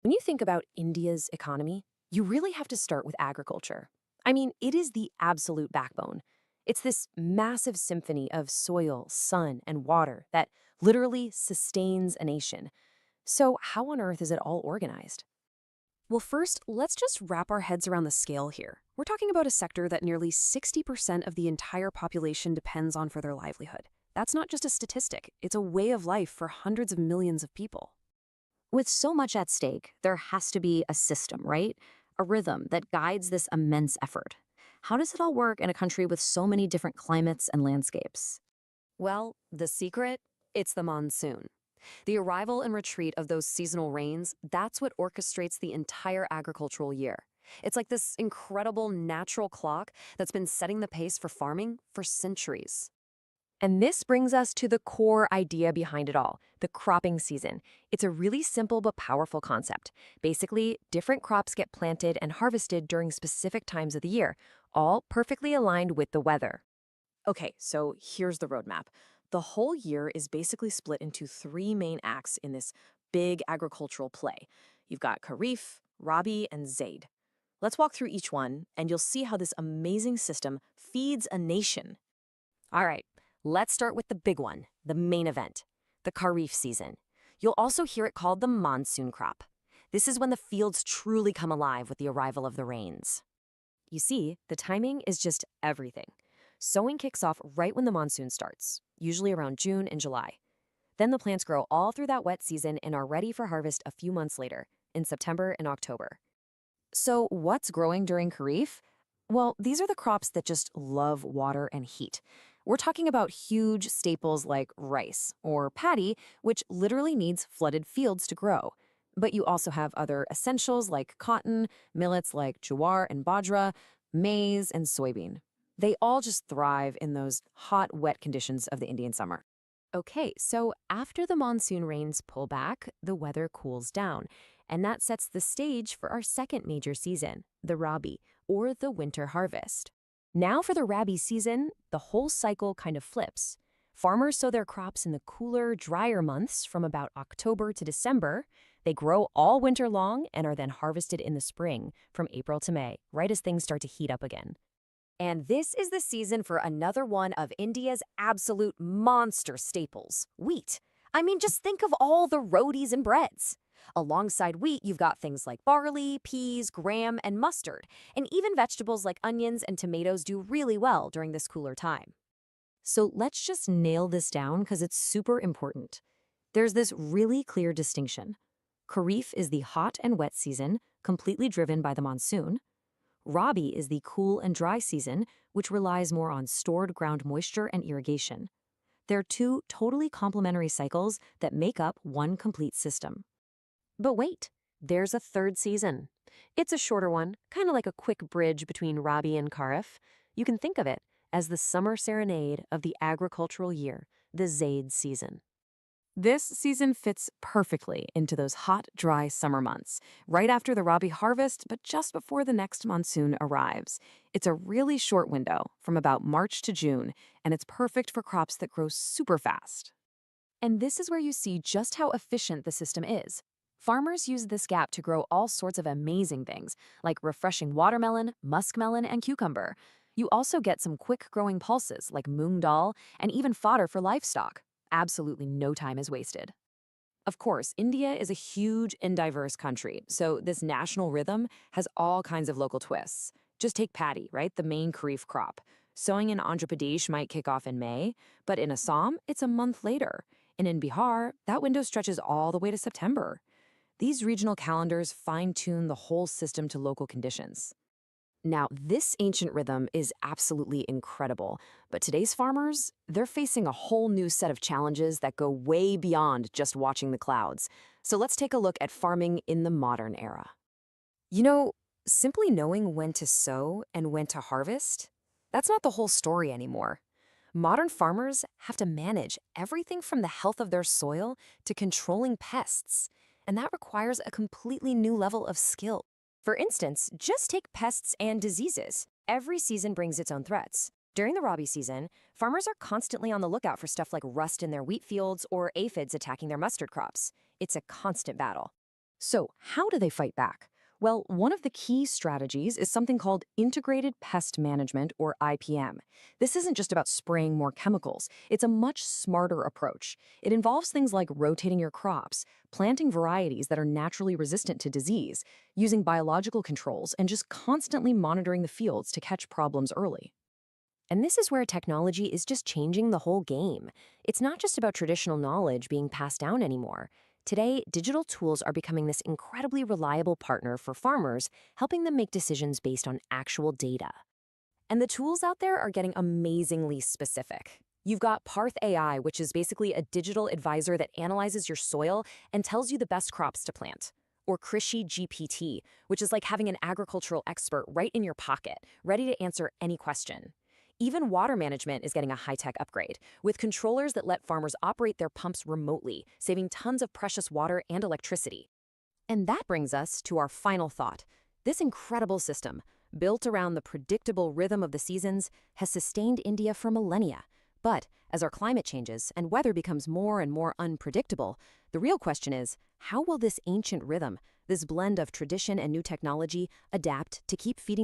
When you think about India's economy, you really have to start with agriculture. I mean, it is the absolute backbone. It's this massive symphony of soil, sun, and water that literally sustains a nation. So, how on earth is it all organized? Well, first, let's just wrap our heads around the scale here. We're talking about a sector that nearly 60% of the entire population depends on for their livelihood. That's not just a statistic, it's a way of life for hundreds of millions of people. With so much at stake, there has to be a system, right? A rhythm that guides this immense effort. How does it all work in a country with so many different climates and landscapes? Well, the secret? It's the monsoon. The arrival and retreat of those seasonal rains, that's what orchestrates the entire agricultural year. It's like this incredible natural clock that's been setting the pace for farming for centuries. And this brings us to the core idea behind it all, the cropping season. It's a really simple but powerful concept. Basically, different crops get planted and harvested during specific times of the year, all perfectly aligned with the weather. Okay, so here's the roadmap. The whole year is basically split into three main acts in this big agricultural play. You've got Kharif, Rabi, and Zaid. Let's walk through each one, and you'll see how this amazing system feeds a nation. All right, let's start with the big one, the main event, the Kharif season. You'll also hear it called the monsoon crop. This is when the fields truly come alive with the arrival of the rains. You see, the timing is just everything. Sowing kicks off right when the monsoon starts, usually around June and July. Then the plants grow all through that wet season and are ready for harvest a few months later, in September and October. So, what's growing during Kharif? Well, these are the crops that just love water and heat. We're talking about huge staples like rice or paddy, which literally needs flooded fields to grow. But you also have other essentials like cotton, millets like jowar and bajra, maize, and soybean. They all just thrive in those hot, wet conditions of the Indian summer. Okay, so after the monsoon rains pull back, the weather cools down, and that sets the stage for our second major season, the Rabi, or the winter harvest. Now for the Rabi season, the whole cycle kind of flips. Farmers sow their crops in the cooler, drier months from about October to December. They grow all winter long and are then harvested in the spring from April to May, right as things start to heat up again. And this is the season for another one of India's absolute monster staples, wheat. I mean, just think of all the rotis and breads. Alongside wheat, you've got things like barley, peas, gram, and mustard, and even vegetables like onions and tomatoes do really well during this cooler time. So let's just nail this down because it's super important. There's this really clear distinction. Kharif is the hot and wet season, completely driven by the monsoon. Rabi is the cool and dry season, which relies more on stored ground moisture and irrigation. They're two totally complementary cycles that make up one complete system. But wait, there's a third season. It's a shorter one, kind of like a quick bridge between Rabi and Kharif. You can think of it as the summer serenade of the agricultural year, the Zaid season. This season fits perfectly into those hot, dry summer months, right after the Rabi harvest, but just before the next monsoon arrives. It's a really short window, from about March to June, and it's perfect for crops that grow super fast. And this is where you see just how efficient the system is. Farmers use this gap to grow all sorts of amazing things, like refreshing watermelon, muskmelon, and cucumber. You also get some quick-growing pulses like moong dal and even fodder for livestock. Absolutely no time is wasted. Of course, India is a huge and diverse country, so this national rhythm has all kinds of local twists. Just take paddy, right? The main kharif crop. Sowing in Andhra Pradesh might kick off in May, but in Assam, it's a month later. And in Bihar, that window stretches all the way to September. These regional calendars fine-tune the whole system to local conditions. Now, this ancient rhythm is absolutely incredible, but today's farmers, they're facing a whole new set of challenges that go way beyond just watching the clouds. So let's take a look at farming in the modern era. You know, simply knowing when to sow and when to harvest, that's not the whole story anymore. Modern farmers have to manage everything from the health of their soil to controlling pests, and that requires a completely new level of skill. For instance, just take pests and diseases. Every season brings its own threats. During the Rabi season, farmers are constantly on the lookout for stuff like rust in their wheat fields or aphids attacking their mustard crops. It's a constant battle. So, how do they fight back? Well, one of the key strategies is something called Integrated Pest Management, or IPM. This isn't just about spraying more chemicals, it's a much smarter approach. It involves things like rotating your crops, planting varieties that are naturally resistant to disease, using biological controls, and just constantly monitoring the fields to catch problems early. And this is where technology is just changing the whole game. It's not just about traditional knowledge being passed down anymore. Today, digital tools are becoming this incredibly reliable partner for farmers, helping them make decisions based on actual data. And the tools out there are getting amazingly specific. You've got Parth AI, which is basically a digital advisor that analyzes your soil and tells you the best crops to plant. Or Krishi GPT, which is like having an agricultural expert right in your pocket, ready to answer any question. Even water management is getting a high-tech upgrade, with controllers that let farmers operate their pumps remotely, saving tons of precious water and electricity. And that brings us to our final thought. This incredible system, built around the predictable rhythm of the seasons, has sustained India for millennia. But as our climate changes and weather becomes more and more unpredictable, the real question is, how will this ancient rhythm, this blend of tradition and new technology, adapt to keep feeding